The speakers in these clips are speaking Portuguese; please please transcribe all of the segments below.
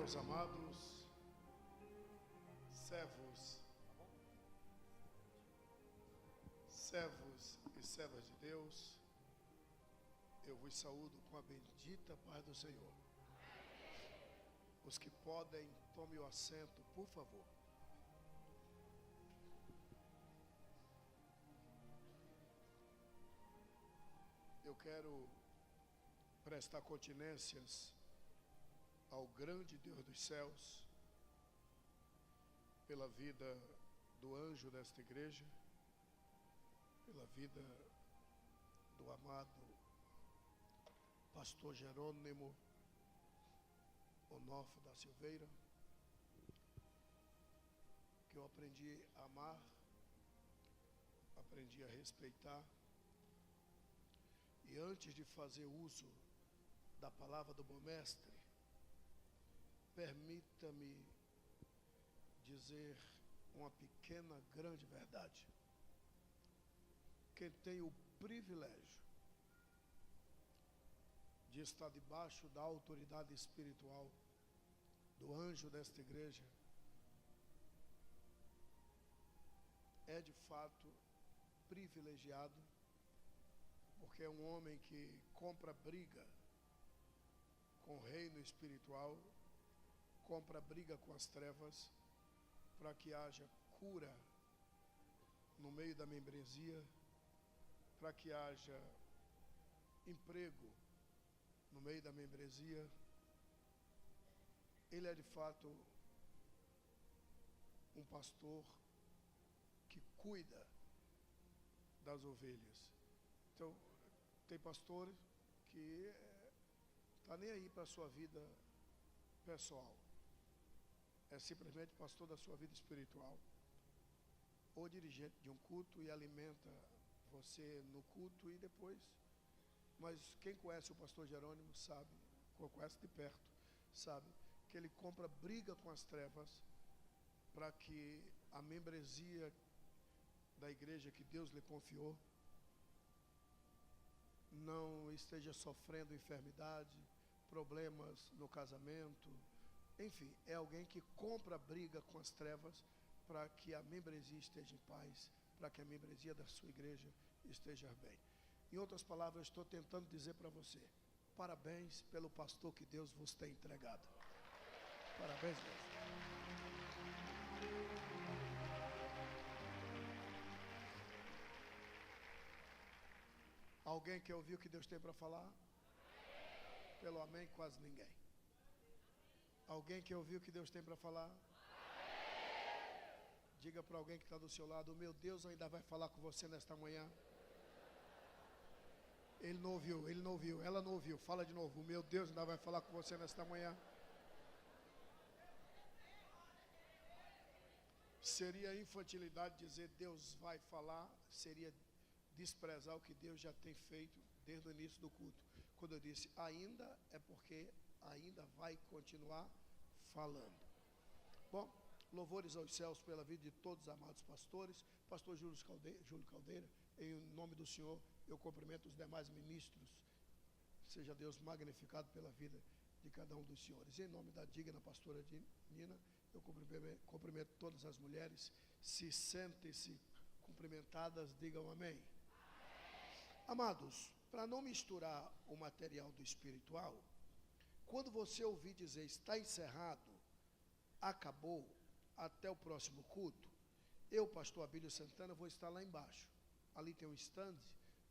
Meus amados servos e servas de Deus, eu vos saúdo com a bendita paz do Senhor. Os que podem, tomem o assento, por favor. Eu quero prestar continências ao grande Deus dos céus, pela vida do anjo desta igreja, pela vida do amado pastor Jerônimo Onofre da Silveira, que eu aprendi a amar, aprendi a respeitar, e antes de fazer uso da palavra do bom mestre, permita-me dizer uma pequena, grande verdade. Quem tem o privilégio de estar debaixo da autoridade espiritual do anjo desta igreja é de fato privilegiado, porque é um homem que compra briga com o reino espiritual, compra briga com as trevas, para que haja cura no meio da membresia, para que haja emprego no meio da membresia. Ele é de fato um pastor que cuida das ovelhas. Então, tem pastor que está nem aí para a sua vida pessoal, é simplesmente pastor da sua vida espiritual, ou dirigente de um culto e alimenta você no culto e depois. Mas quem conhece o pastor Jerônimo sabe, conhece de perto, sabe que ele compra briga com as trevas para que a membresia da igreja que Deus lhe confiou não esteja sofrendo enfermidade, problemas no casamento. Enfim, é alguém que compra briga com as trevas para que a membresia esteja em paz, para que a membresia da sua igreja esteja bem. Em outras palavras, eu estou tentando dizer para você: parabéns pelo pastor que Deus vos tem entregado. Parabéns, Deus. Alguém quer ouvir o que Deus tem para falar? Pelo amém, quase ninguém. Alguém quer ouvir o que Deus tem para falar? Diga para alguém que está do seu lado: o meu Deus ainda vai falar com você nesta manhã. Ele não ouviu, ela não ouviu. Fala de novo: o meu Deus ainda vai falar com você nesta manhã. Seria infantilidade dizer Deus vai falar, seria desprezar o que Deus já tem feito desde o início do culto. Quando eu disse ainda, é porque ainda vai continuar falando. Bom, louvores aos céus pela vida de todos os amados pastores. Pastor Júlio Caldeira, em nome do Senhor, eu cumprimento os demais ministros. Seja Deus magnificado pela vida de cada um dos senhores. Em nome da digna pastora Nina, eu cumprimento todas as mulheres. Se sentem-se cumprimentadas, digam amém. Amados, para não misturar o material do espiritual, quando você ouvir dizer está encerrado, acabou, até o próximo culto, eu, pastor Abílio Santana, vou estar lá embaixo. Ali tem um stand,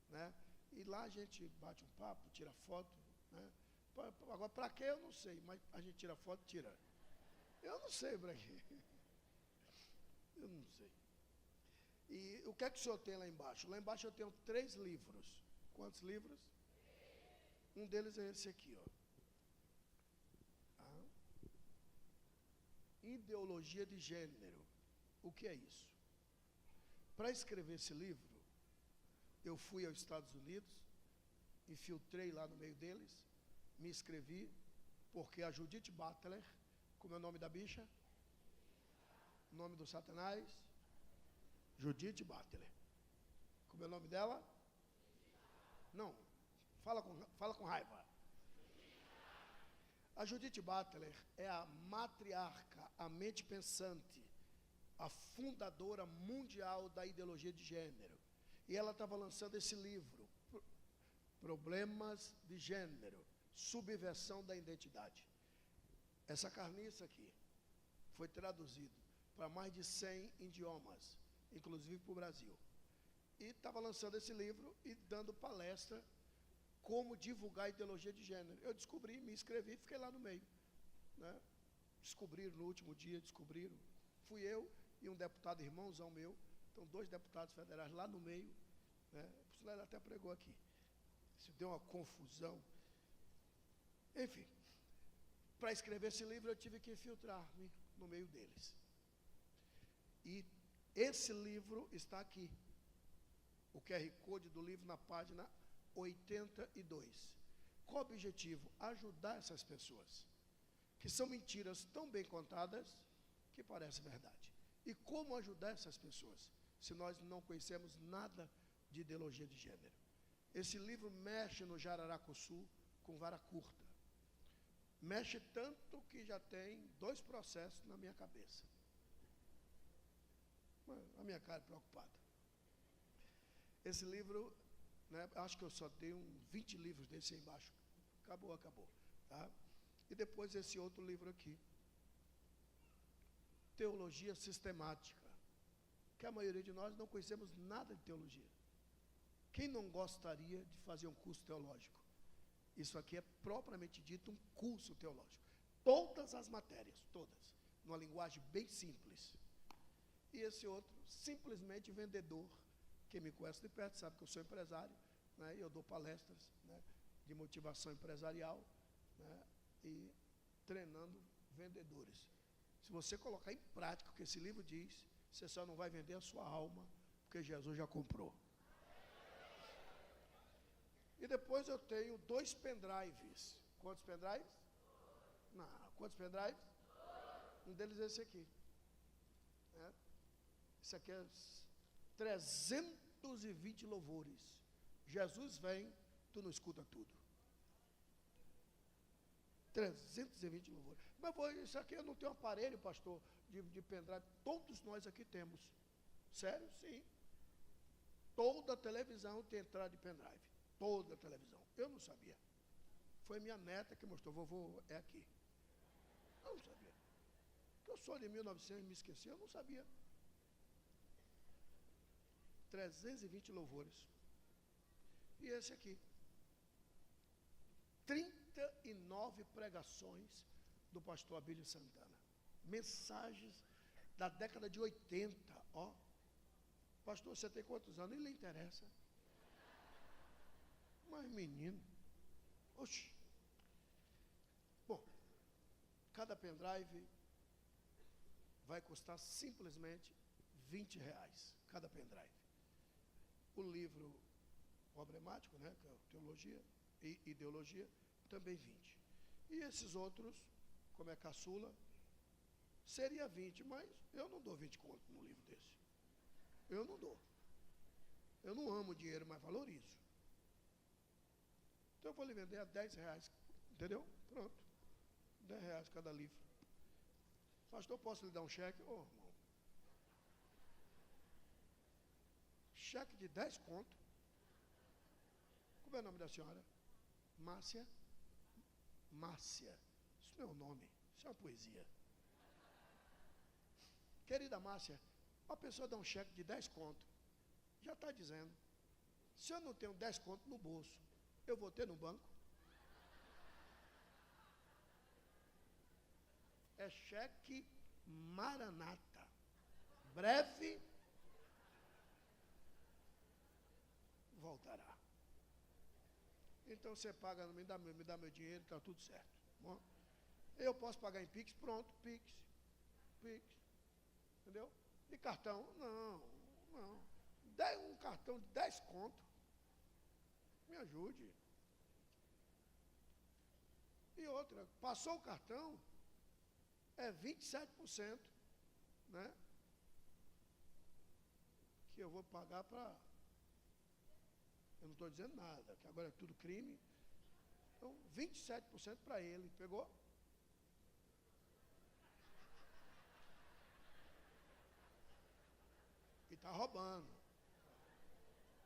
né? E lá a gente bate um papo, tira foto, né? Agora, para quê eu não sei, mas a gente tira foto, tira. Eu não sei para quê. Eu não sei. E o que é que o senhor tem lá embaixo? Lá embaixo eu tenho 3 livros. Quantos livros? Um deles é esse aqui, ó. Ideologia de gênero. O que é isso? Para escrever esse livro, eu fui aos Estados Unidos, infiltrei lá no meio deles, me inscrevi, porque a Judith Butler, como é o nome da bicha? O nome do Satanás? Judith Butler. Como é o nome dela? Não, fala com raiva. A Judith Butler é a matriarca, a mente pensante, a fundadora mundial da ideologia de gênero. E ela estava lançando esse livro, Problemas de Gênero, Subversão da Identidade. Essa carniça aqui foi traduzido para mais de 100 idiomas, inclusive para o Brasil. E estava lançando esse livro e dando palestra como divulgar a ideologia de gênero. Eu descobri, me inscrevi, fiquei lá no meio. Né? Descobriram no último dia, descobriram. Fui eu e um deputado irmãozão meu, então 2 deputados federais lá no meio. Né? O senhor até pregou aqui. Isso deu uma confusão. Enfim, para escrever esse livro eu tive que infiltrar-me no meio deles. E esse livro está aqui. O QR Code do livro na página 82. Qual o objetivo? Ajudar essas pessoas, que são mentiras tão bem contadas, que parece verdade. E como ajudar essas pessoas, se nós não conhecemos nada de ideologia de gênero? Esse livro mexe no Jararacuçu com vara curta. Mexe tanto que já tem 2 processos na minha cabeça. A minha cara é preocupada. Esse livro, né, acho que eu só tenho 20 livros desse aí embaixo. Acabou. Tá? E depois esse outro livro aqui. Teologia Sistemática. Que a maioria de nós não conhecemos nada de teologia. Quem não gostaria de fazer um curso teológico? Isso aqui é propriamente dito um curso teológico. Todas as matérias, todas, numa linguagem bem simples. E esse outro, simplesmente vendedor. Quem me conhece de perto sabe que eu sou empresário, né, e eu dou palestras, né, de motivação empresarial, né, e treinando vendedores. Se você colocar em prática o que esse livro diz, você só não vai vender a sua alma, porque Jesus já comprou. E depois eu tenho 2 pendrives. Quantos pendrives? Não, quantos pendrives? Um deles é esse aqui. Né? Esse aqui é 320 louvores. Jesus vem, tu não escuta tudo. 320 louvores. Mas isso aqui eu não tenho aparelho, pastor, de pendrive. Todos nós aqui temos. Sério? Sim. Toda televisão tem entrada de pendrive. Toda televisão. Eu não sabia. Foi minha neta que mostrou. Vovô, é aqui. Eu não sabia. Porque eu sou de 1900 e me esqueci, eu não sabia. 320 louvores. E esse aqui. 39 pregações do pastor Abílio Santana. Mensagens da década de 80. Ó. Pastor, você tem quantos anos? Nem lhe interessa. Mas menino. Oxi. Bom, cada pendrive vai custar simplesmente R$20. Cada pendrive. O livro problemático, né, que é Teologia e Ideologia, também 20. E esses outros, como é caçula, seria 20, mas eu não dou 20 conto num livro desse. Eu não dou. Eu não amo dinheiro, mas valorizo. Então eu vou lhe vender a R$10, entendeu? Pronto. R$10 cada livro. Pastor, posso lhe dar um cheque? Ô, irmão. Cheque de 10 conto. Como é o nome da senhora? Márcia? Márcia. Isso não é um nome, isso é uma poesia. Querida Márcia, uma pessoa dá um cheque de 10 conto. Já está dizendo, se eu não tenho 10 conto no bolso, eu vou ter no banco? É cheque Maranata. Breve voltará. Então você paga, me dá meu dinheiro, está tudo certo. Bom, eu posso pagar em Pix, pronto, Pix. Entendeu? E cartão? Não. Um cartão de 10 conto. Me ajude. E outra, passou o cartão, é 27%, né? Que eu vou pagar para... Eu não estou dizendo nada, que agora é tudo crime. Então, 27% para ele. Pegou? roubando.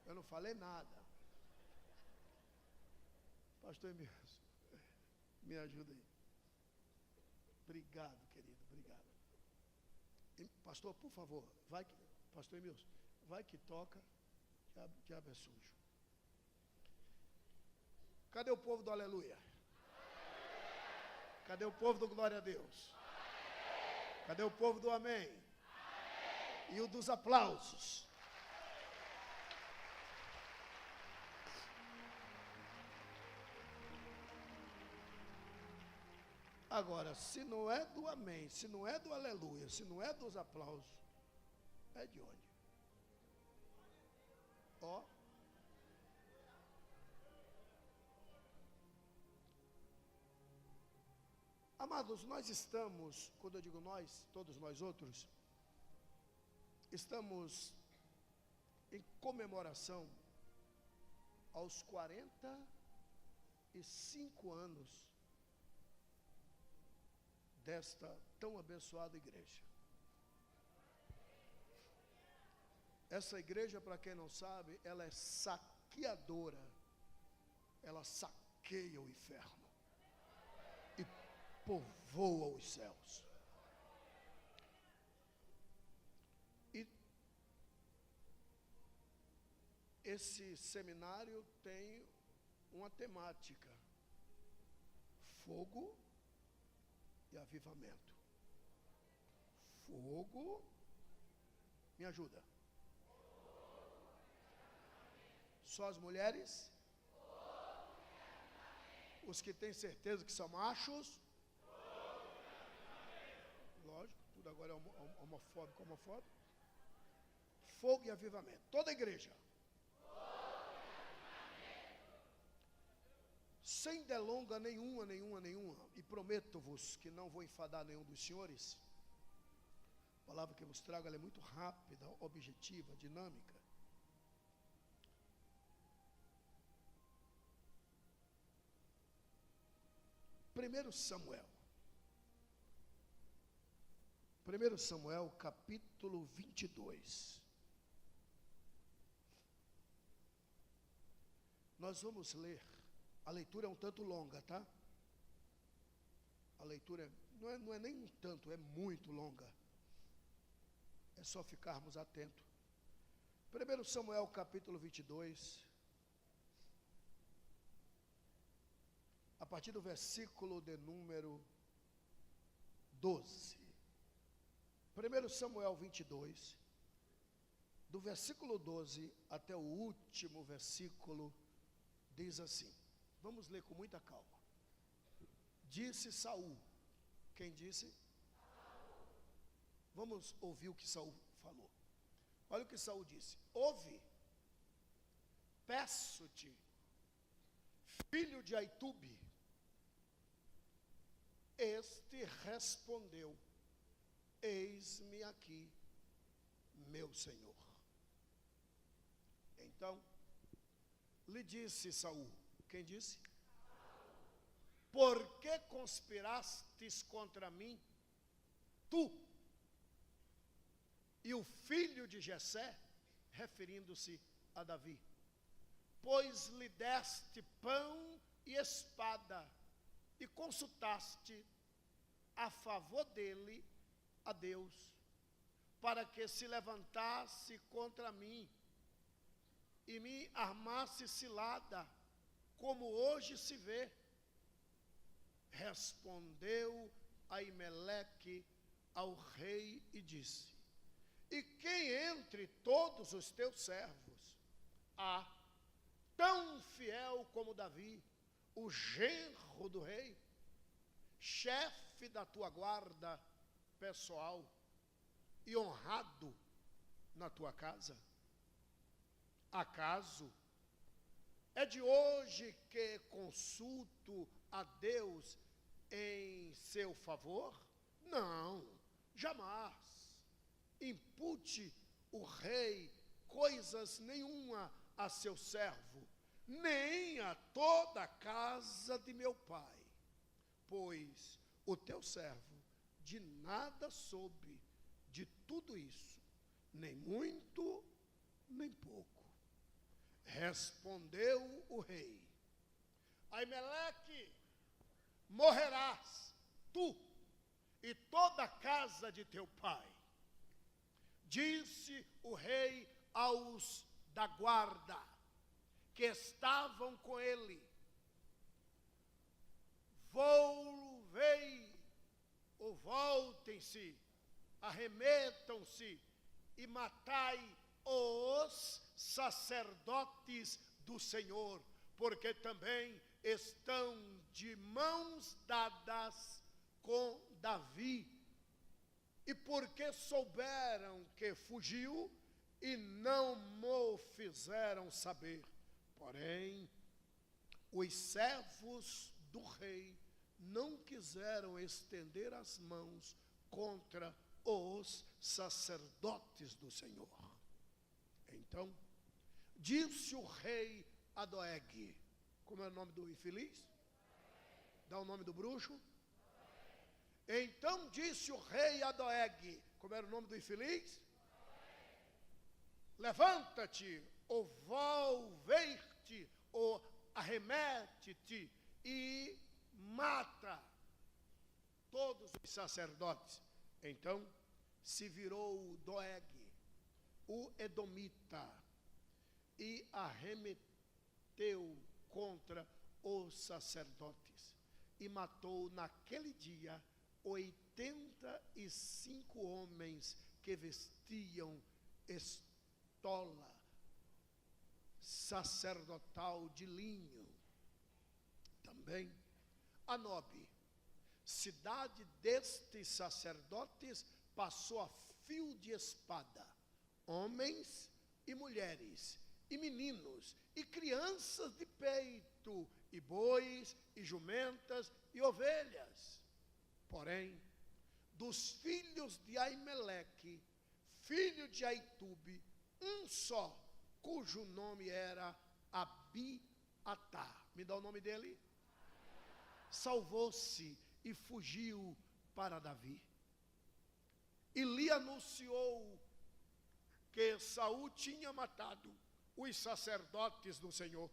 Eu não falei nada. Pastor Emílio, me ajuda aí. Obrigado, querido, obrigado. Pastor, por favor, vai que, pastor Emílio, vai que toca, diabo é sujo. Cadê o povo do aleluia? Cadê o povo do glória a Deus? Cadê o povo do amém? E o dos aplausos? Agora, se não é do amém, se não é do aleluia, se não é dos aplausos, é de onde? Ó. Amados, nós estamos, quando eu digo nós, todos nós outros, estamos em comemoração aos 45 anos desta tão abençoada igreja. Essa igreja, para quem não sabe, ela é saqueadora, ela saqueia o inferno e povoa os céus. E esse seminário tem uma temática: fogo e avivamento. Fogo, me ajuda. Só as mulheres? Os que têm certeza que são machos? Lógico, tudo agora é homofóbico. Fogo e avivamento. Toda a igreja. Sem delonga nenhuma, e prometo-vos que não vou enfadar nenhum dos senhores. A palavra que eu vos trago, ela é muito rápida, objetiva, dinâmica. 1 Samuel, capítulo 22. Nós vamos ler. A leitura é um tanto longa, tá? A leitura não é nem um tanto, é muito longa. É só ficarmos atentos. 1 Samuel, capítulo 22. A partir do versículo de número 12. 1 Samuel 22, do versículo 12 até o último versículo, diz assim. Vamos ler com muita calma. Disse Saul. Quem disse? Saul. Vamos ouvir o que Saul falou. Olha o que Saul disse. Ouve, peço-te, filho de Aitube. Este respondeu: eis-me aqui, meu senhor. Então, lhe disse Saul. Quem disse? Por que conspirastes contra mim, tu e o filho de Jessé, referindo-se a Davi? Pois lhe deste pão e espada, e consultaste a favor dele a Deus, para que se levantasse contra mim e me armasse cilada, como hoje se vê. Respondeu Aimeleque ao rei e disse: e quem entre todos os teus servos há tão fiel como Davi, o genro do rei, chefe da tua guarda pessoal e honrado na tua casa? Acaso é de hoje que consulto a Deus em seu favor? Não, jamais. Impute o rei coisas nenhuma a seu servo, nem a toda a casa de meu pai, pois o teu servo de nada soube de tudo isso, nem muito, nem pouco. Respondeu o rei: Aimeleque, morrerás, tu e toda a casa de teu pai. Disse o rei aos da guarda que estavam com ele: volvei, ou voltem-se, arremetam-se e matai os sacerdotes do Senhor, porque também estão de mãos dadas com Davi. E porque souberam que fugiu e não mo fizeram saber. Porém, os servos do rei não quiseram estender as mãos contra os sacerdotes do Senhor. Então, disse o rei a Doeg: como é o nome do infeliz? Dá o nome do bruxo? Então disse o rei a Doeg: como era o nome do infeliz? Levanta-te, ou volver-te, ou arremete-te e mata todos os sacerdotes. Então se virou Doeg, o edomita, e arremeteu contra os sacerdotes e matou naquele dia 85 homens que vestiam estola sacerdotal de linho. Também a Nobe, cidade destes sacerdotes, passou a fio de espada homens e mulheres, e meninos, e crianças de peito, e bois, e jumentas, e ovelhas. Porém, dos filhos de Aimeleque, filho de Aitube, um só, cujo nome era Abiatar. Me dá o nome dele? Salvou-se e fugiu para Davi. E lhe anunciou que Saul tinha matado os sacerdotes do Senhor.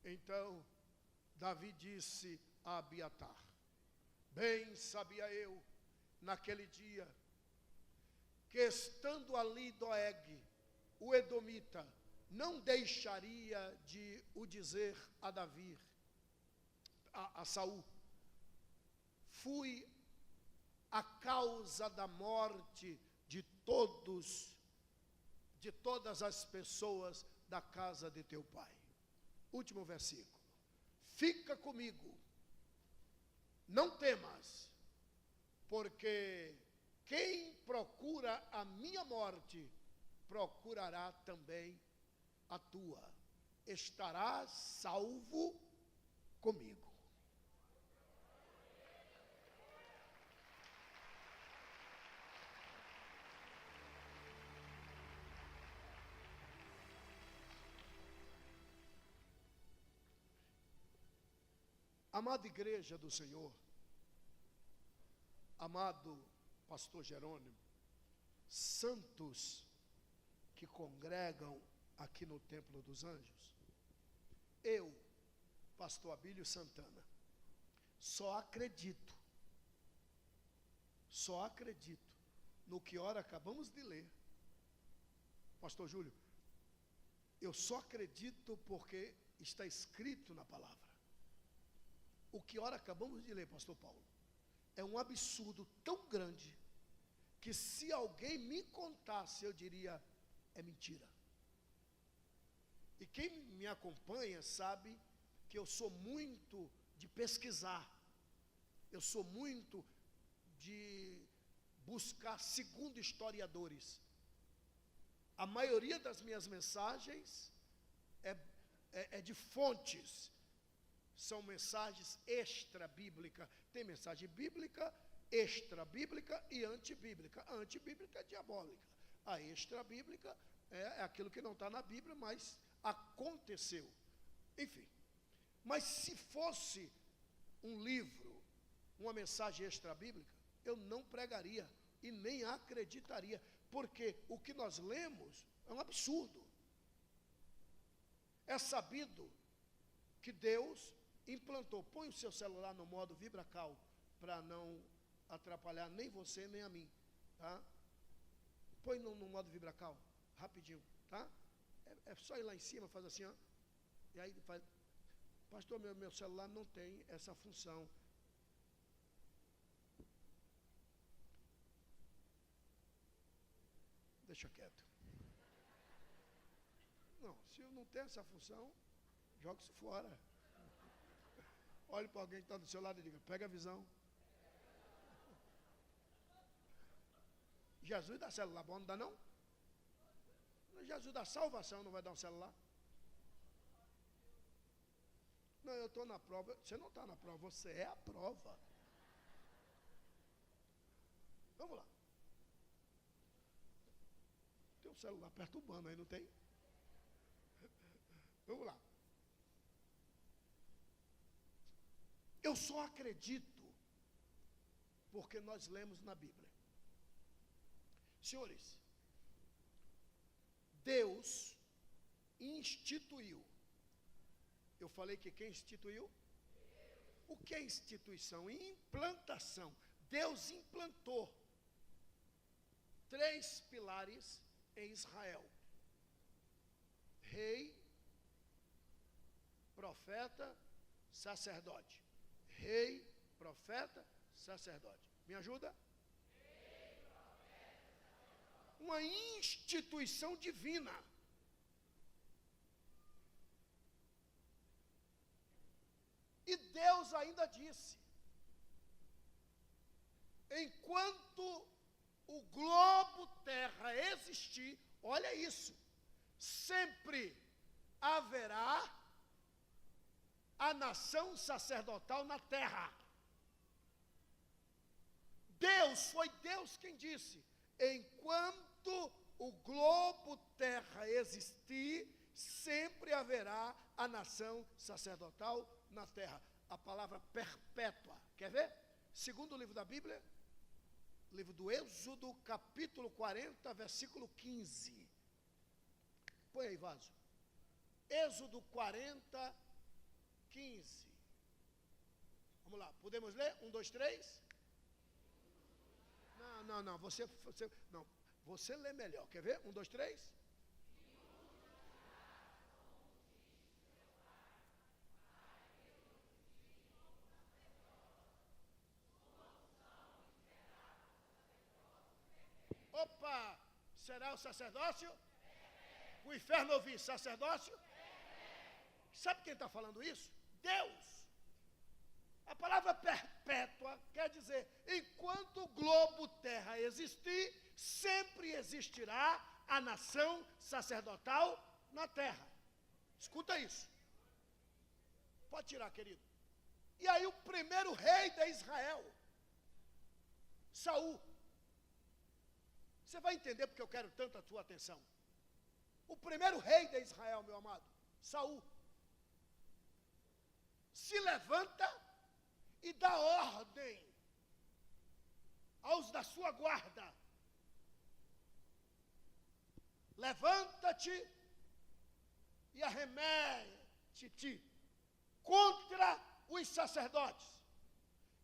Então Davi disse a Abiatar: bem sabia eu naquele dia que, estando ali Doeg, o edomita, não deixaria de o dizer a Davi, a Saul: fui a causa da morte de todas as pessoas da casa de teu pai. Último versículo: fica comigo, não temas, porque quem procura a minha morte, procurará também a tua. Estarás salvo comigo. Amada igreja do Senhor, amado pastor Jerônimo, santos que congregam aqui no Templo dos Anjos, eu, pastor Abílio Santana, só acredito no que ora acabamos de ler. Pastor Júlio, eu só acredito porque está escrito na palavra. O que ora acabamos de ler, pastor Paulo, é um absurdo tão grande que se alguém me contasse, eu diria: é mentira. E quem me acompanha sabe que eu sou muito de pesquisar, eu sou muito de buscar segundo historiadores. A maioria das minhas mensagens é de fontes. São mensagens extra-bíblicas. Tem mensagem bíblica, extra-bíblica e antibíblica. A antibíblica é diabólica. A extra-bíblica é aquilo que não está na Bíblia, mas aconteceu. Enfim. Mas se fosse um livro, uma mensagem extra-bíblica, eu não pregaria, e nem acreditaria, porque o que nós lemos é um absurdo. É sabido que Deus implantou. Põe o seu celular no modo VibraCal, para não atrapalhar nem você, nem a mim, tá? Põe no modo VibraCal, rapidinho, tá? É só ir lá em cima, faz assim, ó. E aí faz... Pastor, meu celular não tem essa função. Deixa quieto. Não, se eu não tenho essa função, joga isso fora. Olhe para alguém que está do seu lado e diga, pega a visão. Jesus dá celular bom, não dá não? Jesus dá salvação, não vai dar um celular? Não, eu estou na prova. Você não está na prova, você é a prova. Vamos lá. Tem um celular perturbando aí, não tem? Vamos lá. Eu só acredito porque nós lemos na Bíblia. Senhores, Deus instituiu. Eu falei que quem instituiu? O que é instituição? Implantação. Deus implantou 3 pilares em Israel: rei, profeta, sacerdote. Rei, profeta, sacerdote. Me ajuda? Rei, profeta, sacerdote. Uma instituição divina. E Deus ainda disse: enquanto o globo terra existir, olha isso, sempre haverá a nação sacerdotal na terra. Foi Deus quem disse: enquanto o globo terra existir, sempre haverá a nação sacerdotal na terra. A palavra perpétua, quer ver? Segundo livro da Bíblia, livro do Êxodo, capítulo 40, versículo 15. Põe aí, vaso. Êxodo 40, 15. Vamos lá, podemos ler? 1, 2, 3. Não, você lê melhor, quer ver? 1, 2, 3. Opa, será o sacerdócio? O inferno ouvir sacerdócio? Sabe quem está falando isso? Deus. A palavra perpétua quer dizer, enquanto o globo terra existir, sempre existirá a nação sacerdotal na terra. Escuta isso. Pode tirar, querido. E aí o primeiro rei de Israel, Saul. Você vai entender porque eu quero tanto a tua atenção. O primeiro rei de Israel, meu amado, Saul, se levanta e dá ordem aos da sua guarda: levanta-te e arremete-te contra os sacerdotes.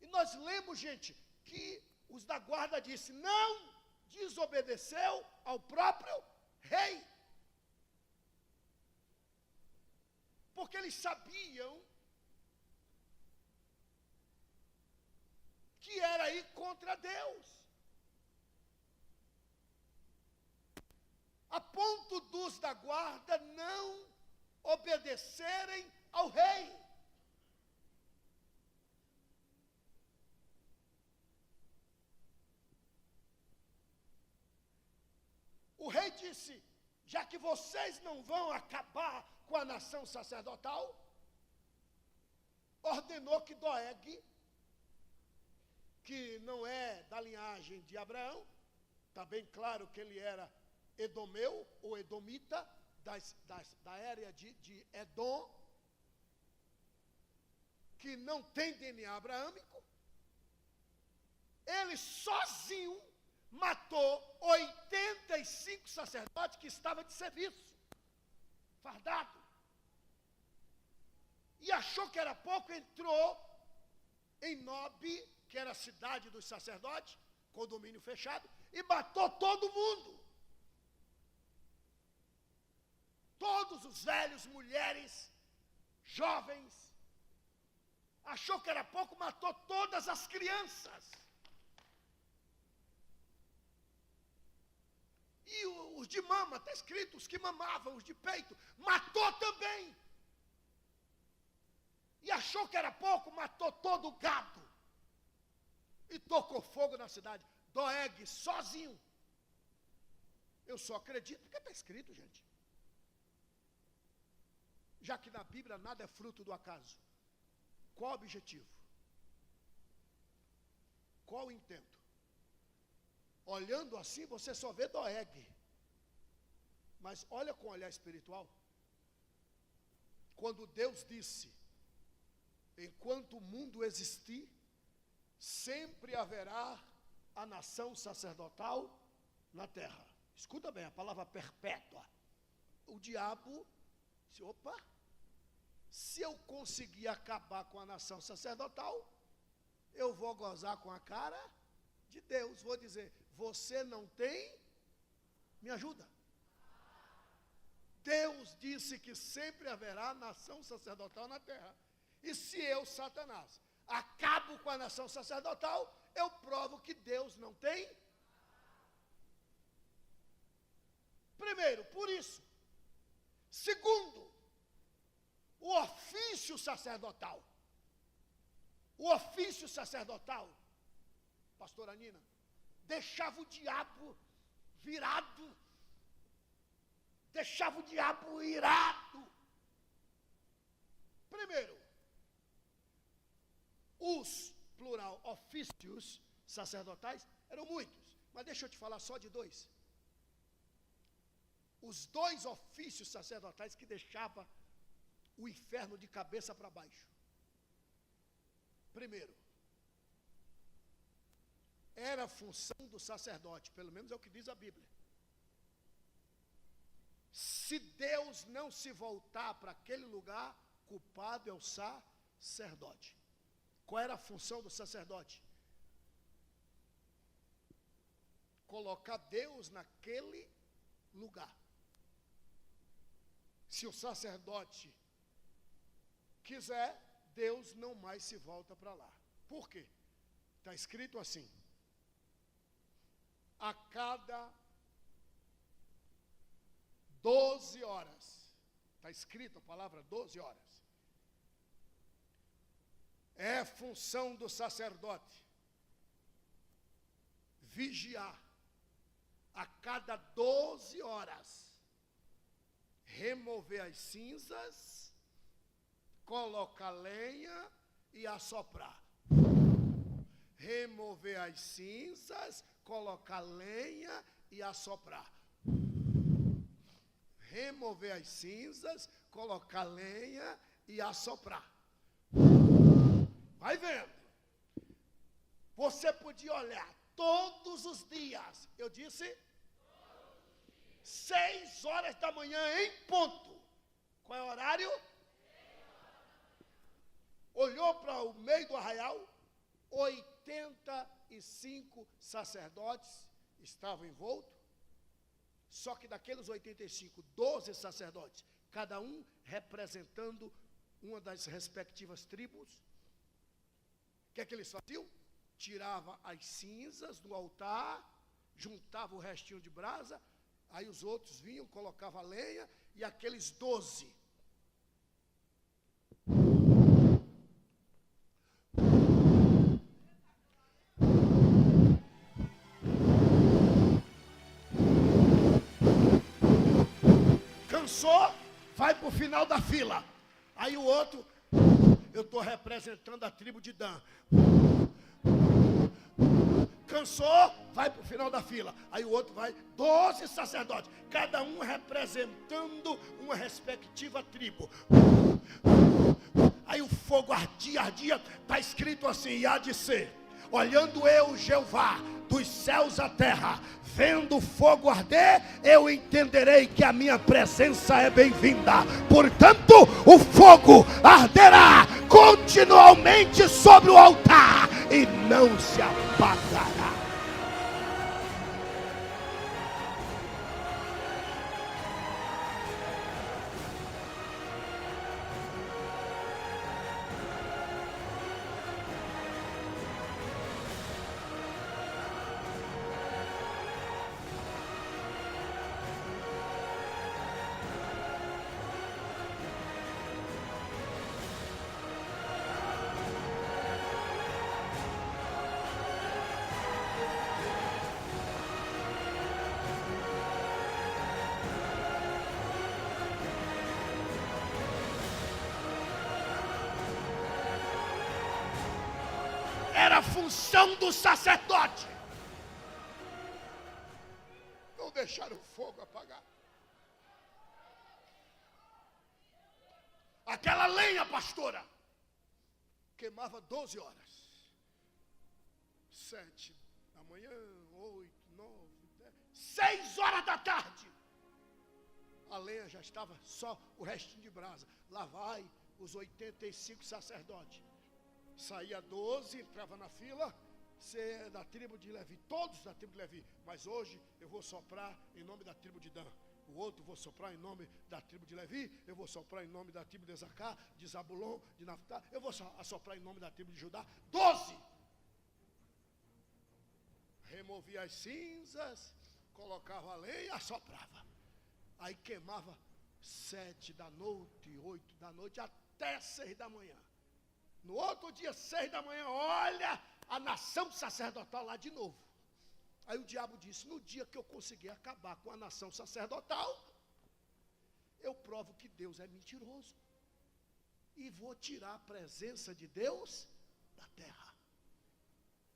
E nós lemos, gente, que os da guarda disse: não desobedeceu ao próprio rei, porque eles sabiam que era ir contra Deus, a ponto dos da guarda não obedecerem ao rei. O rei disse: já que vocês não vão acabar com a nação sacerdotal, ordenou que Doeg, que não é da linhagem de Abraão, está bem claro que ele era edomeu ou edomita, da área de Edom, que não tem DNA abraâmico, ele sozinho matou 85 sacerdotes que estavam de serviço, fardado. E achou que era pouco, entrou em Nob, que era a cidade dos sacerdotes, condomínio fechado, e matou todo mundo. Todos os velhos, mulheres, jovens. Achou que era pouco, matou todas as crianças. E os de mama, está escrito, os que mamavam, os de peito, matou também. E achou que era pouco, matou todo o gado. E tocou fogo na cidade. Doeg, sozinho. Eu só acredito porque está escrito, gente. Já que na Bíblia nada é fruto do acaso. Qual o objetivo? Qual o intento? Olhando assim, você só vê Doeg. Mas olha com olhar espiritual. Quando Deus disse, enquanto o mundo existir, sempre haverá a nação sacerdotal na terra. Escuta bem, a palavra perpétua. O diabo disse, opa, se eu conseguir acabar com a nação sacerdotal, eu vou gozar com a cara de Deus. Vou dizer, você não tem, me ajuda. Deus disse que sempre haverá nação sacerdotal na terra. E se eu, Satanás, acabo com a nação sacerdotal, eu provo que Deus não tem. Primeiro, por isso. Segundo, o ofício sacerdotal. O ofício sacerdotal, pastora Nina, deixava o diabo virado, deixava o diabo irado. Primeiro, os, plural, ofícios sacerdotais eram muitos, mas deixa eu te falar só de dois. Os dois ofícios sacerdotais que deixavam o inferno de cabeça para baixo. Primeiro, era a função do sacerdote, pelo menos é o que diz a Bíblia. Se Deus não se voltar para aquele lugar, culpado é o sacerdote. Qual era a função do sacerdote? Colocar Deus naquele lugar. Se o sacerdote quiser, Deus não mais se volta para lá. Por quê? Está escrito assim: a cada 12 horas, está escrito a palavra 12 horas, é função do sacerdote vigiar a cada 12 horas, remover as cinzas, colocar lenha e assoprar. Remover as cinzas, colocar lenha e assoprar. Remover as cinzas, colocar lenha e assoprar. Vai vendo. Você podia olhar todos os dias. Eu disse 6 horas da manhã em ponto. Qual é o horário? Olhou para o meio do arraial, 85 sacerdotes estavam envoltos. Só que daqueles 85, 12 sacerdotes, cada um representando uma das respectivas tribos. O que é que eles faziam? Tirava as cinzas do altar, juntava o restinho de brasa, aí os outros vinham, colocavam a lenha, e aqueles 12 cansou, vai para o final da fila. Aí o outro, eu estou representando a tribo de Dan. Cansou, vai para o final da fila. Aí o outro vai, 12 sacerdotes, cada um representando uma respectiva tribo. Aí o fogo ardia, está escrito assim, e há de ser, olhando eu, Jeová, dos céus à terra, vendo o fogo arder, eu entenderei que a minha presença é bem-vinda. Portanto, o fogo arderá continuamente sobre o altar e não se apagará. Era a função do sacerdote não deixar o fogo apagar. Aquela lenha, pastora, queimava 12 horas. 7 da manhã, 8, 9, 10, 6 horas da tarde. A lenha já estava só o restinho de brasa. Lá vai os 85 sacerdotes. Saía 12, entrava na fila, você é da tribo de Levi, todos da tribo de Levi. Mas hoje eu vou soprar em nome da tribo de Dan. O outro vou soprar em nome da tribo de Levi. Eu vou soprar em nome da tribo de Esacar, de Zabulon, de Naftali. Eu vou soprar em nome da tribo de Judá. 12. Removia as cinzas, colocava a lenha, assoprava. Aí queimava 7 da noite, 8 da noite, até 6 da manhã. No outro dia, 6 da manhã, olha a nação sacerdotal lá de novo. Aí o diabo disse: no dia que eu conseguir acabar com a nação sacerdotal, eu provo que Deus é mentiroso. E vou tirar a presença de Deus da terra.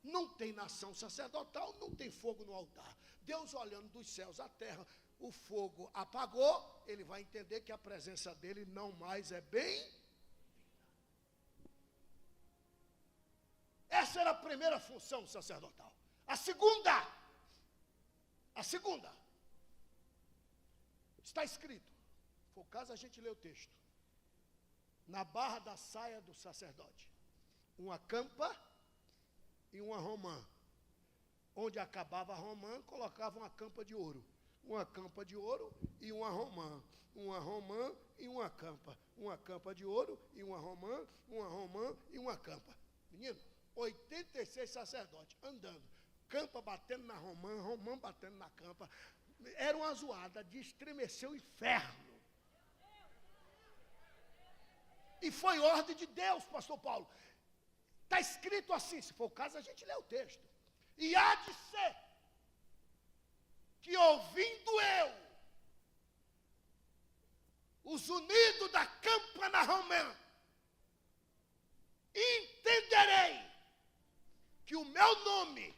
Não tem nação sacerdotal, não tem fogo no altar. Deus olhando dos céus à terra, o fogo apagou, ele vai entender que a presença dele não mais é bem. Essa era a primeira função sacerdotal. A segunda, está escrito, por caso a gente lê o texto, na barra da saia do sacerdote, uma campa e uma romã. Onde acabava a romã, colocava uma campa de ouro. Uma campa de ouro e uma romã. Uma romã e uma campa. Uma campa de ouro e uma romã e uma campa. Menino, 86 sacerdotes andando, campa batendo na romã, romã batendo na campa. Era uma zoada de estremecer o inferno. E foi ordem de Deus, pastor Paulo. Está escrito assim, se for o caso a gente lê o texto. E há de ser que ouvindo eu os unidos da campa na romã, entenderei que o meu nome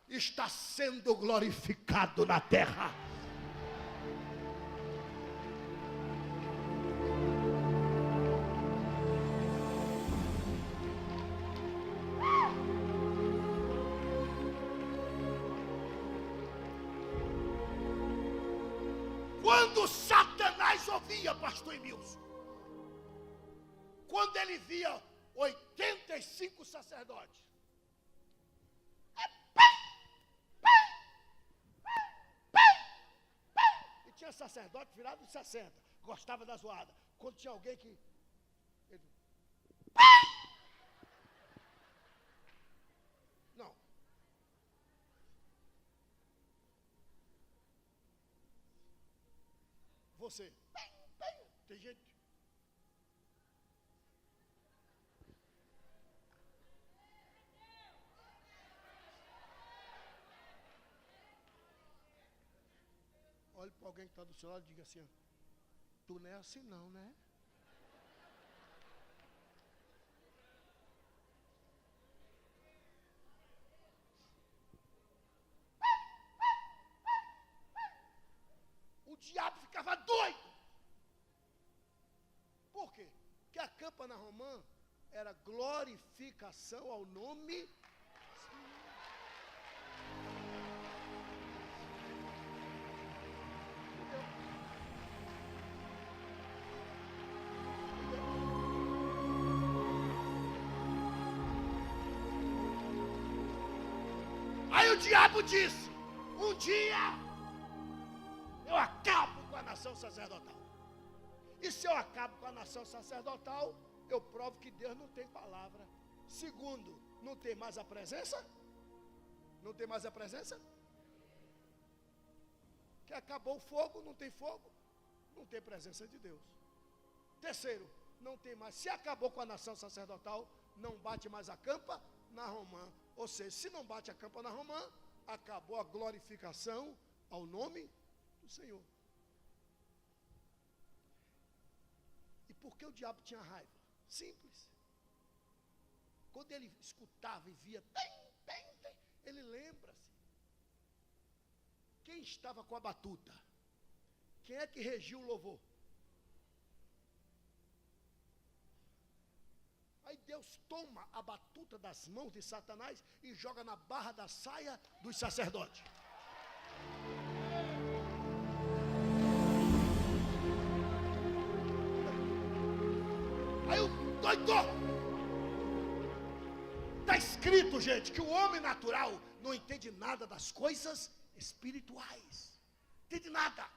está sendo glorificado na terra. Quando Satanás ouvia, pastor Emilson, quando ele via 85 sacerdotes, e tinha sacerdote virado de 60, gostava da zoada. Quando tinha alguém que ele... não. Você, tem gente. Olhe para alguém que está do seu lado e diga assim: tu não é assim não, né? O diabo ficava doido. Por quê? Porque a campa na romã era glorificação ao nome. diabo disse: um dia eu acabo com a nação sacerdotal. E se eu acabo com a nação sacerdotal, eu provo que Deus não tem palavra. Segundo, não tem mais a presença? Não tem mais a presença? Que acabou o fogo, não tem fogo, não tem presença de Deus. Terceiro, não tem mais. Se acabou com a nação sacerdotal, não bate mais a campa na romã. Ou seja, se não bate a campa na romã, acabou a glorificação ao nome do Senhor. E por que o diabo tinha raiva? Simples. Quando ele escutava e via, ele lembra-se. Quem estava com a batuta? Quem é que regiu o louvor? Aí Deus toma a batuta das mãos de Satanás e joga na barra da saia dos sacerdotes. Aí o doido. Está escrito, gente, que o homem natural não entende nada das coisas espirituais. Entende nada.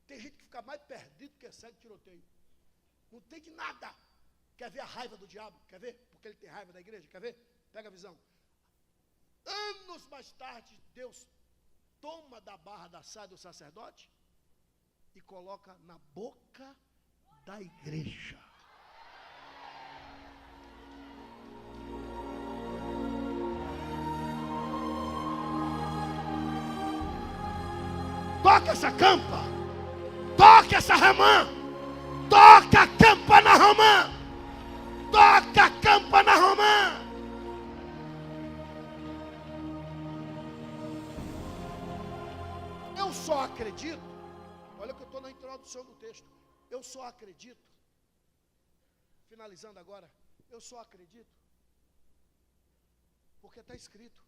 Tem gente que fica mais perdido que cego de tiroteio. Não entende nada. Quer ver a raiva do diabo? Quer ver? Porque ele tem raiva da igreja. Quer ver? Pega a visão. Anos mais tarde, Deus toma da barra da saia do sacerdote e coloca na boca da igreja. Toca essa campa, toca essa ramã, toca a campa na ramã, toca a campa na ramã. Eu só acredito, olha que eu estou na introdução do texto, eu só acredito, finalizando agora, eu só acredito, porque está escrito.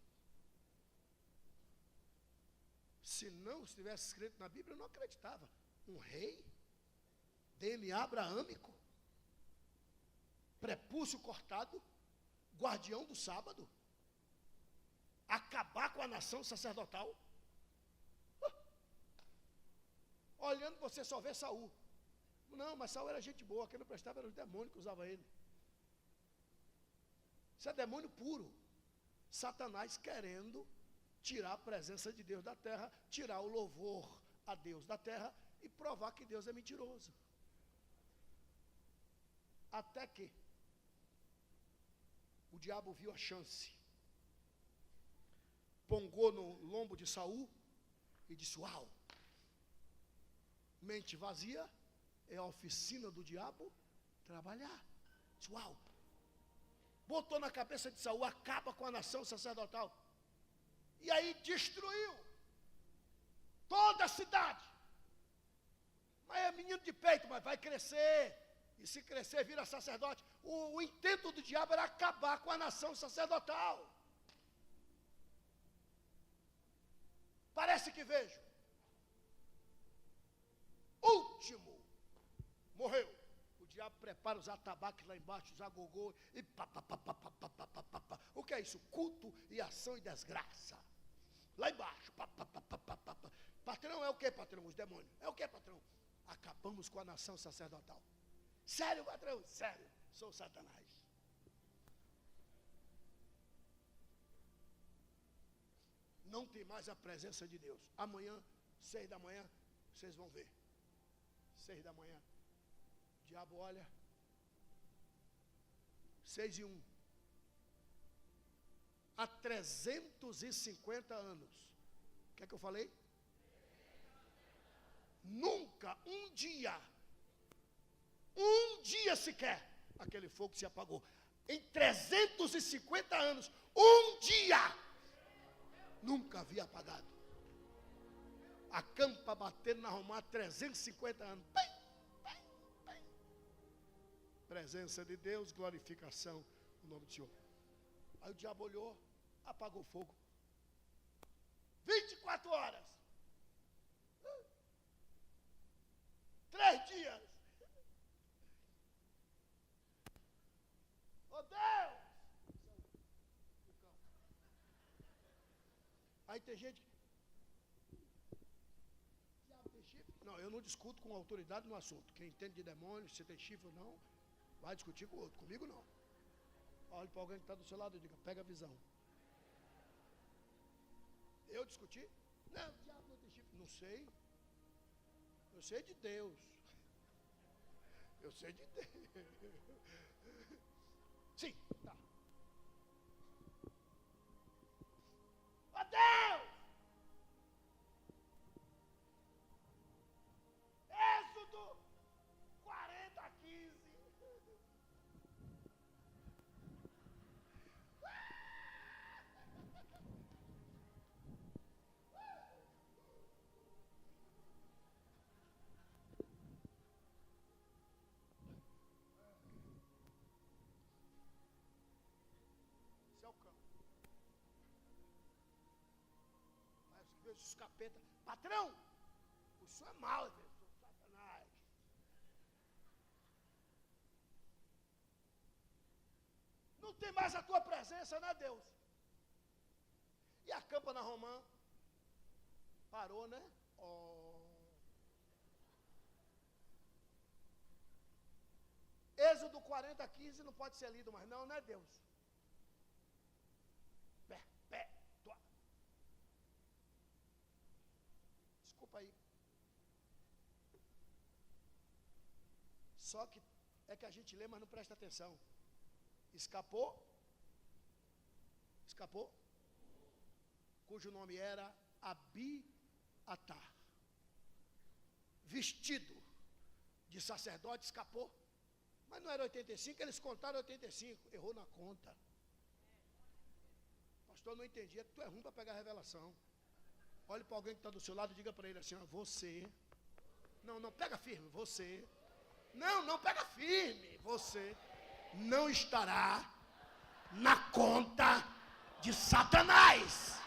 Se não estivesse escrito na Bíblia, eu não acreditava. Um rei, DNA abraâmico, prepúcio cortado, guardião do sábado, acabar com a nação sacerdotal. Olhando, você só vê Saul. Não, mas Saul era gente boa, quem não prestava era os demônios que usavam ele. Isso é demônio puro. Satanás querendo tirar a presença de Deus da terra, tirar o louvor a Deus da terra e provar que Deus é mentiroso. Até que o diabo viu a chance, pongou no lombo de Saul e disse: uau, mente vazia é a oficina do diabo trabalhar. Disse: uau, botou na cabeça de Saul, acaba com a nação sacerdotal. E aí destruiu toda a cidade. Mas é menino de peito, mas vai crescer. E se crescer, vira sacerdote. O intento do diabo era acabar com a nação sacerdotal. Parece que vejo. Último. Morreu. O diabo prepara os atabaques lá embaixo, os agogô. E pá. O que é isso? Culto e ação e desgraça. Lá embaixo. Patrão é o que, patrão? Os demônios. É o que, patrão? Acabamos com a nação sacerdotal. Sério, patrão? Sério. Sou Satanás. Não tem mais a presença de Deus. Amanhã, 6 da manhã, vocês vão ver. 6 da manhã. O diabo olha. 6:01. Há 350 anos. O que é que eu falei? Nunca, um dia sequer, aquele fogo se apagou. Em 350 anos, um dia, nunca havia apagado. A campa batendo na Romã há 350 anos. Presença de Deus, glorificação no nome do Senhor. Aí o diabo olhou, apagou o fogo. 24 horas. 3 dias. Oh Deus! Aí tem gente, diabo tem chifre? Não, eu não discuto com autoridade no assunto. Quem entende de demônio, se tem chifre ou não, vai discutir com o outro. Comigo não. Olhe para alguém que está do seu lado e diga, pega a visão. Eu discuti? Não, o diabo não tem chifre. Não sei. Eu sei de Deus. Eu sei de Deus. Sim, tá. Ó Deus! Êxodo 40:15. Esse é o campo. Aí você vê os capeta. Patrão, o senhor é mau, velho. Satanás. Não tem mais a tua presença, né, Deus? E a campa na Romã? Parou, né? Oh. Êxodo 40:15 não pode ser lido mais, não, né, Deus? Desculpa aí. Só que é que a gente lê, mas não presta atenção. Escapou, cujo nome era Abiatar. Vestido de sacerdote, escapou. Mas não era 85, eles contaram 85. Errou na conta. Pastor, não entendia. Tu é ruim para pegar a revelação. Olhe para alguém que está do seu lado e diga para ele assim, ó, você. Não, pega firme, você. Não, pega firme, você não estará na conta de Satanás.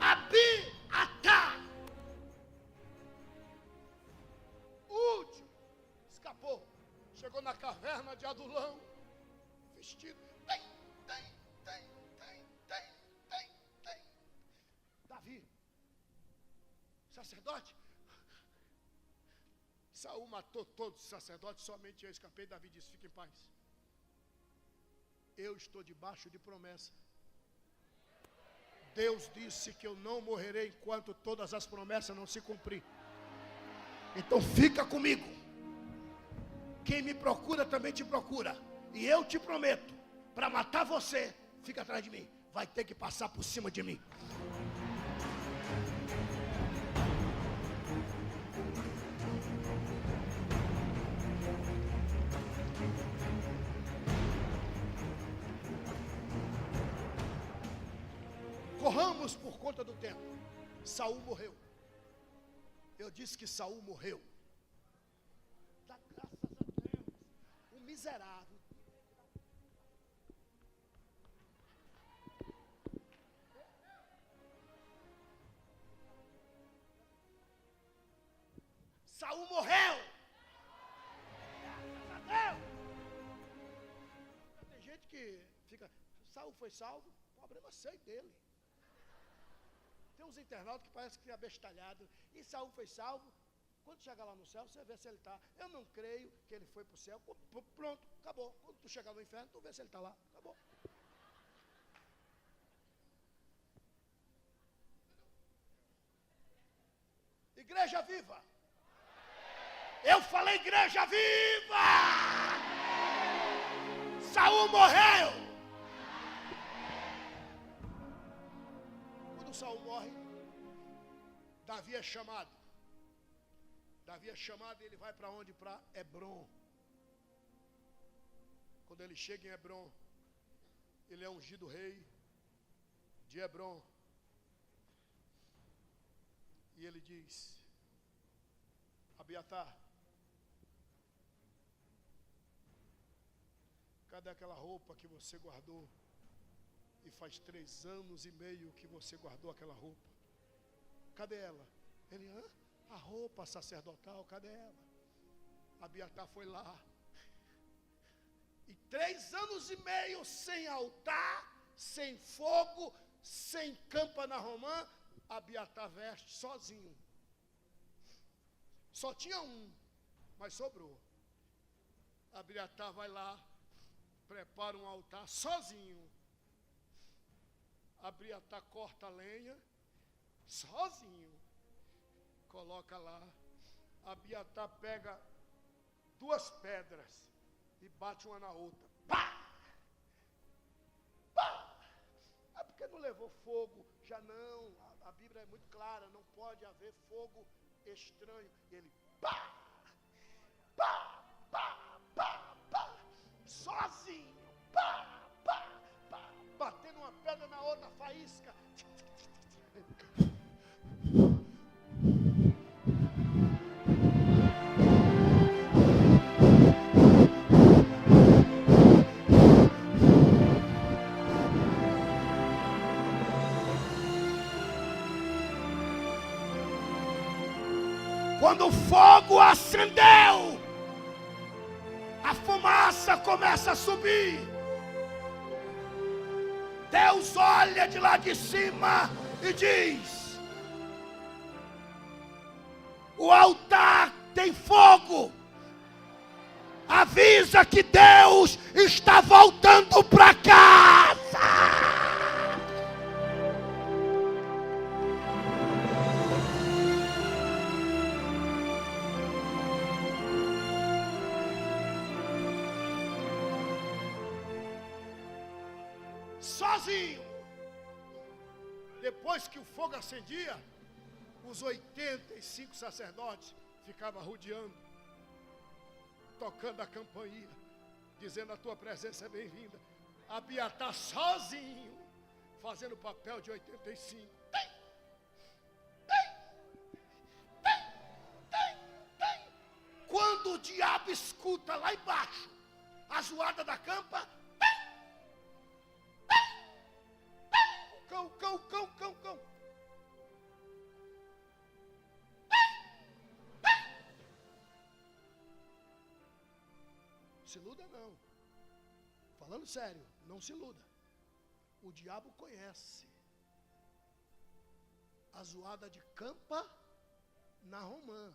Abiatar, último, escapou, chegou na caverna de Adulão, vestido, tem. Davi, sacerdote, Saul matou todos os sacerdotes, somente eu escapei. Davi disse, fique em paz, eu estou debaixo de promessa. Deus disse que eu não morrerei enquanto todas as promessas não se cumprir. Então fica comigo. Quem me procura também te procura. E eu te prometo, para matar você, fica atrás de mim. Vai ter que passar por cima de mim. Corramos por conta do tempo. Saul morreu. Eu disse que Saul morreu. Dá graças a Deus. O miserável. Saul morreu. Graças a Deus. Tem gente que fica, Saul foi salvo, problema sei dele. Tem uns internautas que parece que é abestalhado. E Saul foi salvo. Quando chegar lá no céu, você vê se ele está. Eu não creio que ele foi para o céu. Pronto, acabou. Quando tu chegar no inferno, tu vê se ele está lá. Acabou. Igreja viva. Eu falei igreja viva. Saul morreu. Saul morre, Davi é chamado. Davi é chamado e ele vai para onde? Para Hebrom. Quando ele chega em Hebron, ele é ungido rei de Hebron. E ele diz: Abiatar, cadê aquela roupa que você guardou? E faz 3 anos e meio que você guardou aquela roupa. Cadê ela? Ele, a roupa sacerdotal, cadê ela? Abiatar foi lá. E 3 anos e meio sem altar, sem fogo, sem campa na romã, Abiatar veste sozinho. Só tinha um, mas sobrou. Abiatar vai lá, prepara um altar sozinho. Abiatar corta a lenha sozinho. Coloca lá. Abiatar pega 2 pedras e bate uma na outra. Pá! Pá! É porque não levou fogo. Já não. A Bíblia é muito clara. Não pode haver fogo estranho. E ele pá! Pá! Pá! Pá! Pá! Sozinho. Pá! Pá! Pá! Batendo uma pedra na outra, faísca. Quando o fogo acendeu, a fumaça começa a subir. Deus olha de lá de cima e diz: o altar tem fogo. Avisa que Deus está voltando para casa. Sozinho. Depois que o fogo acendia, os 85 sacerdotes ficavam rodeando, tocando a campainha, dizendo: a tua presença é bem-vinda. Abiatar sozinho, fazendo o papel de 85. Quando o diabo escuta lá embaixo a zoada da campa, cão. Se iluda não. Falando sério, não se iluda. O diabo conhece a zoada de campa na romã.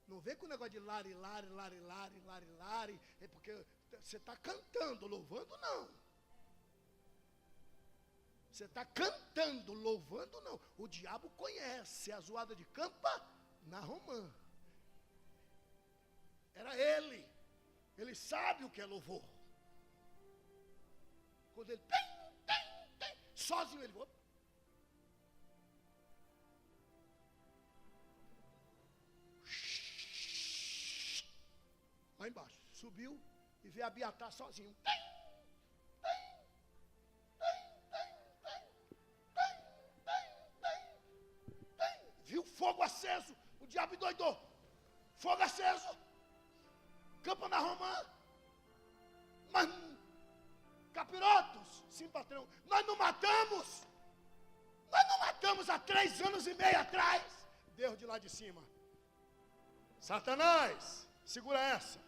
Não vem com o negócio de lari, é porque você está cantando, louvando não. Você está cantando, louvando não. O diabo conhece a zoada de campa na romã. Era ele. Ele sabe o que é louvor. Quando ele sozinho ele voa. Lá embaixo, subiu e vê Abiatar sozinho. Viu fogo aceso, o diabo endoidou. Fogo aceso, campo na romã. Mas, capirotos, sim patrão, nós não matamos há 3 anos e meio atrás. Deus de lá de cima: Satanás, segura essa.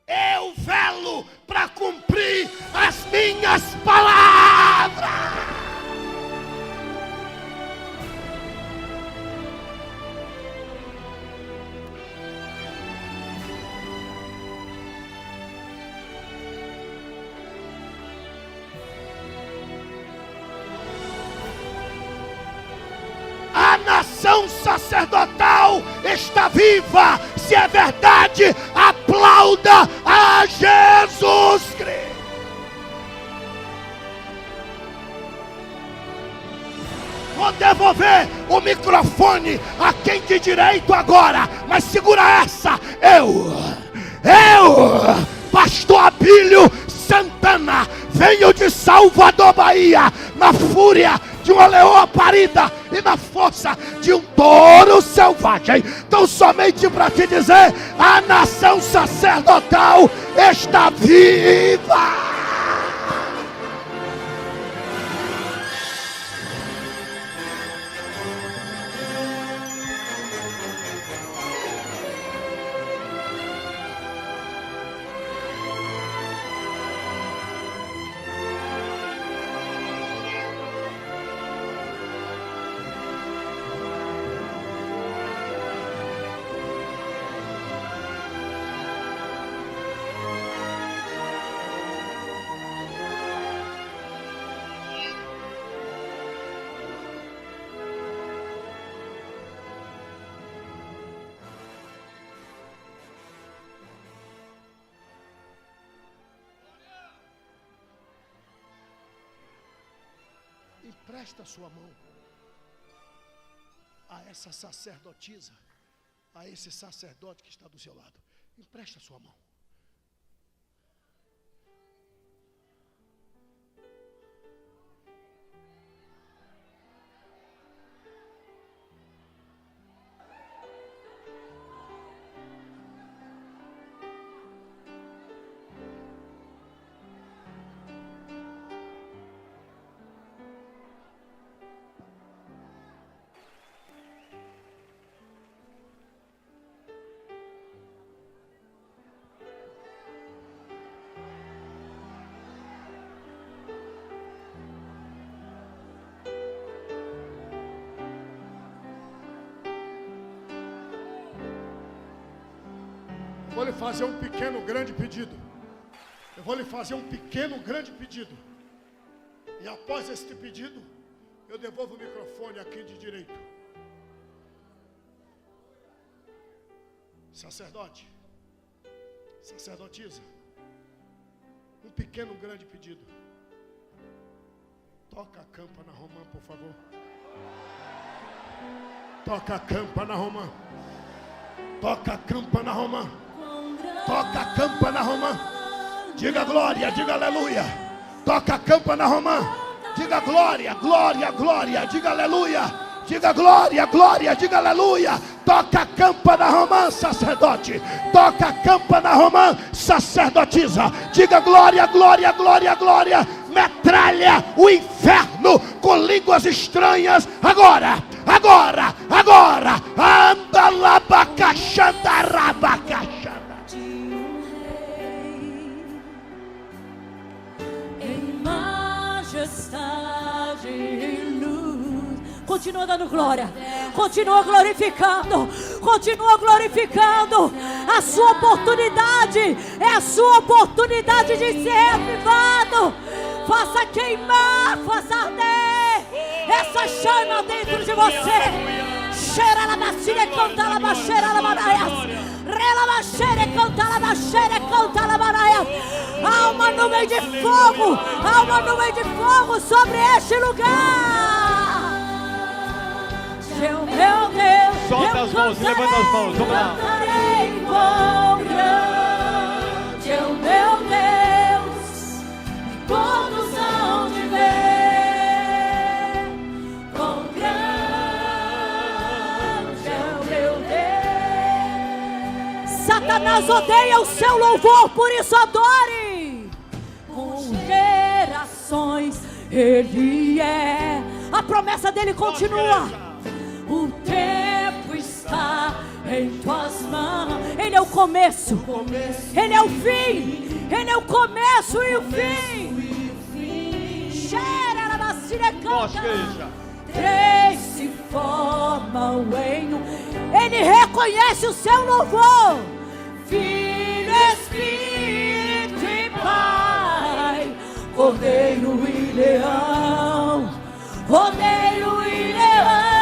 Eu velo para cumprir as minhas palavras. A nação sacerdotal está viva. Se é verdade, aplauda a Jesus Cristo. Vou devolver o microfone a quem de direito agora, mas segura essa. Eu, pastor Abílio, Salvador, Bahia, na fúria de uma leoa parida e na força de um touro selvagem. Então, somente para te dizer, a nação sacerdotal está viva. Empresta sua mão a essa sacerdotisa, a esse sacerdote que está do seu lado. Empresta sua mão. Vou lhe fazer um pequeno, grande pedido. Eu vou lhe fazer um pequeno, grande pedido. E após este pedido, eu devolvo o microfone aqui de direito. Sacerdote, sacerdotisa, um pequeno, grande pedido. Toca a campana romã, por favor. Toca a campana romã. Toca a campana romã. Toca a campana romã. Diga glória, diga aleluia. Toca a campana romã. Diga glória, glória, glória. Diga aleluia. Diga glória, glória, diga aleluia. Toca a campana romã, sacerdote. Toca a campana romã, sacerdotisa. Diga glória, glória, glória, glória. Metralha o inferno com línguas estranhas. Agora, agora, agora. Anda labacachanda, rabacachanda. Continua dando glória, continua glorificando, continua glorificando. A sua oportunidade é a sua oportunidade de ser revivado. Faça queimar, faça arder essa chama dentro de você. Cheira la bacia, canta la baixeira, la baraias. Rela baixeira, canta la baixeira, canta la baraias. Há uma nuvem de fogo, há uma nuvem de fogo sobre este lugar. Meu Deus, solta as mãos, levanta as mãos, vamos lá. Cantarei quão grande é o meu Deus, e todos hão de ver quão grande é o meu Deus. Satanás odeia o seu louvor, por isso adore. Com gerações ele é. A promessa dele continua. O tempo está em tuas mãos. Ele é o começo, ele é o fim. Ele é o começo e o fim. Cheira na bacia, canta. Três se formam em um. Ele reconhece o seu louvor. Filho, Espírito e Pai, Cordeiro e Leão, Cordeiro e Leão.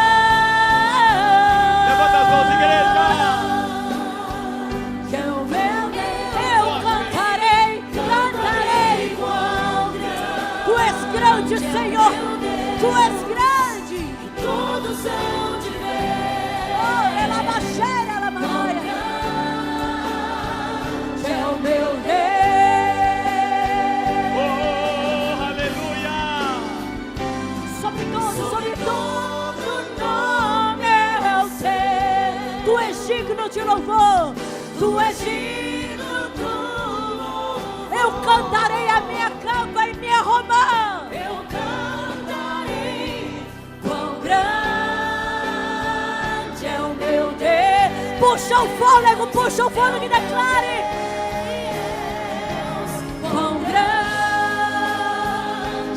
Senhor, tu és grande, todos hão de ver. Oh, ela baixeira, ela maia. É o meu Deus. Oh, aleluia. Tu és digno, tu. Eu cantarei a minha campa e minha romã. Eu cantarei quão grande é o meu Deus. Puxa o fôlego e declare. Quão grande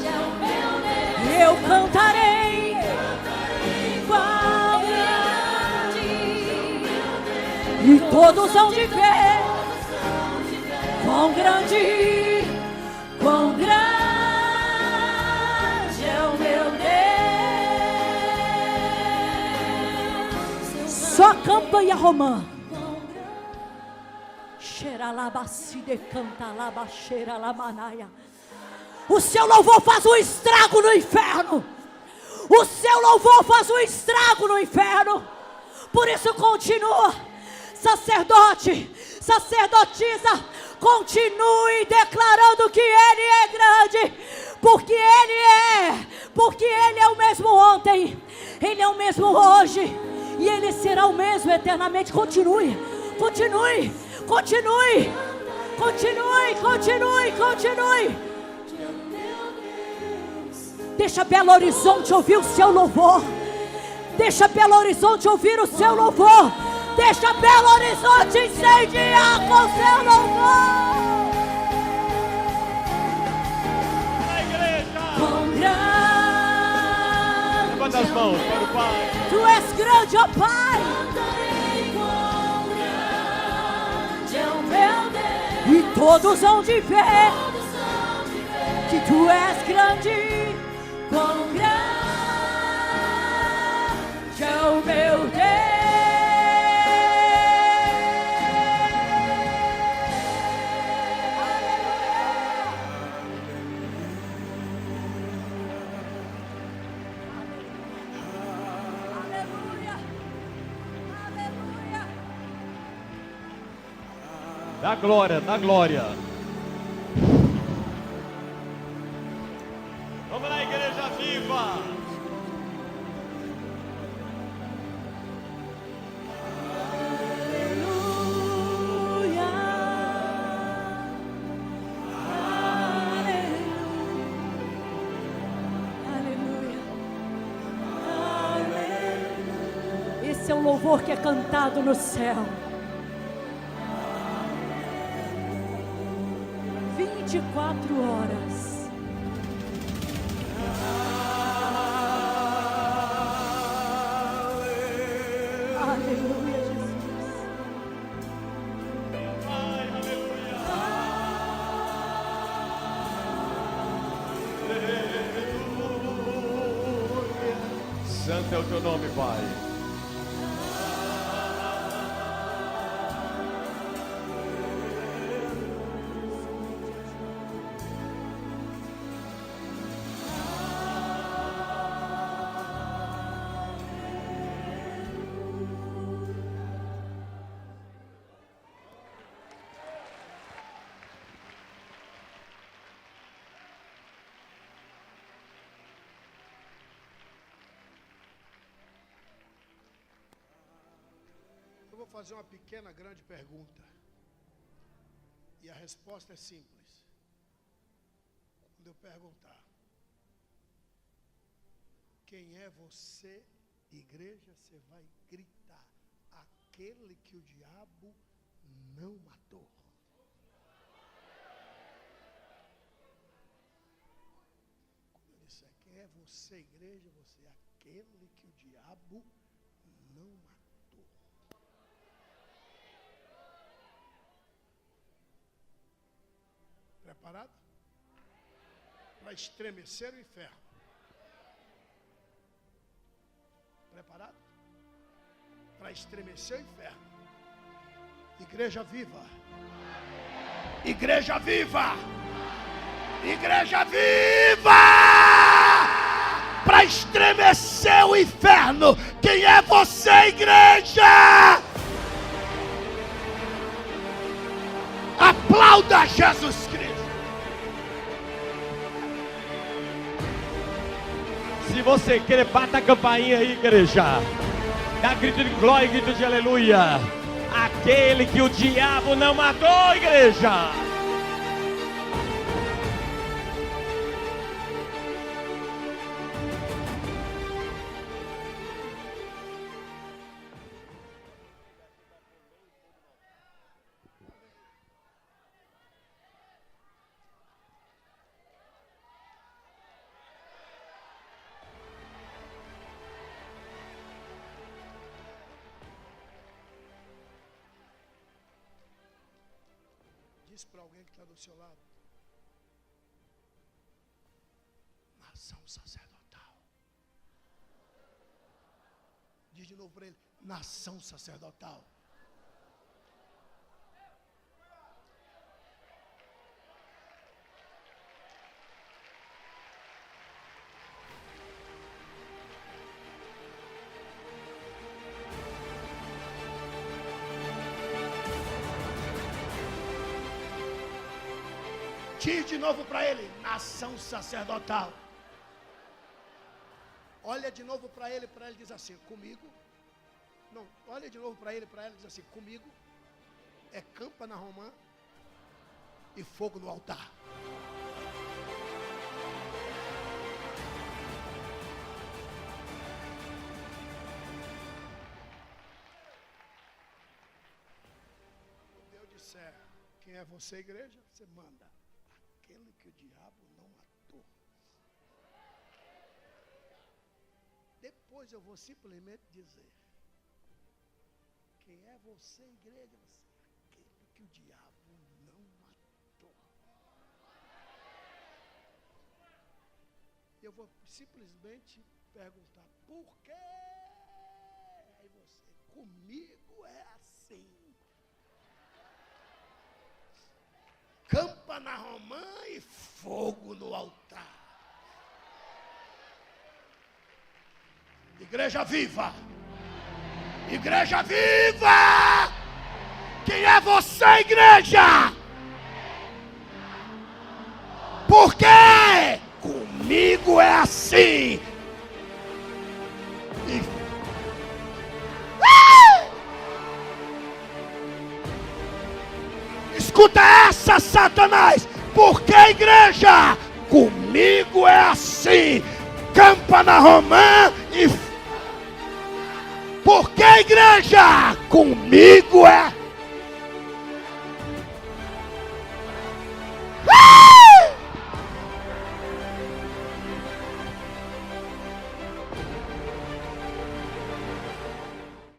é o meu Deus. Eu cantarei quão grande. E todos hão de ver quão grande, quão grande é o meu Deus. Só a campanha romã. O seu louvor faz um estrago no inferno. O seu louvor faz um estrago no inferno. Por isso continua, sacerdote, sacerdotisa, continue declarando que Ele é grande, porque Ele é o mesmo ontem, Ele é o mesmo hoje, e Ele será o mesmo eternamente. Continue. Deixa Belo Horizonte ouvir o seu louvor. Deixa Belo Horizonte ouvir o seu louvor. Deixa Belo Horizonte incendiar com o seu louvor. Na igreja. Quão grande. Levanta as mãos para o Pai. Tu és grande, ó Pai. E todos hão de ver que Tu és grande. Quão grande é o meu Deus. Dá glória, dá glória. Vamos lá, igreja viva. Aleluia. Aleluia. Aleluia. Esse é o louvor que é cantado no céu. 24 horas. Aleluia, Jesus. Pai, aleluia. Santo é o Teu nome, Pai. Eu vou fazer uma pequena, grande pergunta. E a resposta é simples. Quando eu perguntar: quem é você, igreja, você vai gritar: aquele que o diabo não matou. Quando eu disser quem é você, igreja, você é aquele que o diabo não matou. Preparado? Para estremecer o inferno. Preparado? Para estremecer o inferno. Igreja viva. Igreja viva. Igreja viva. Para estremecer o inferno. Quem é você, igreja? Aplauda Jesus Cristo. Se você quer, bata a campainha aí, igreja. Dá grito de glória e grito de aleluia. aquele que o diabo não matou, igreja. Diz para alguém que está do seu lado: nação sacerdotal. Diz de novo para ele: nação sacerdotal. Diz de novo para ele: nação sacerdotal. Olha de novo para ele diz assim: comigo. Não, olha de novo para ele diz assim: comigo é campa na romã e fogo no altar. Quando Deus disser quem é você, igreja, você manda aquele que o diabo não matou. Depois eu vou simplesmente dizer: quem é você, igreja? Você é aquele que o diabo não matou. Eu vou simplesmente perguntar: por quê? Aí você: comigo é assim. Campa na romã e fogo no altar. Igreja viva! Igreja viva! Quem é você, igreja? Por quê? Comigo é assim. Escuta essa, Satanás. Por que, igreja? Comigo é assim. Campa na romã e... Por que, igreja? Comigo é...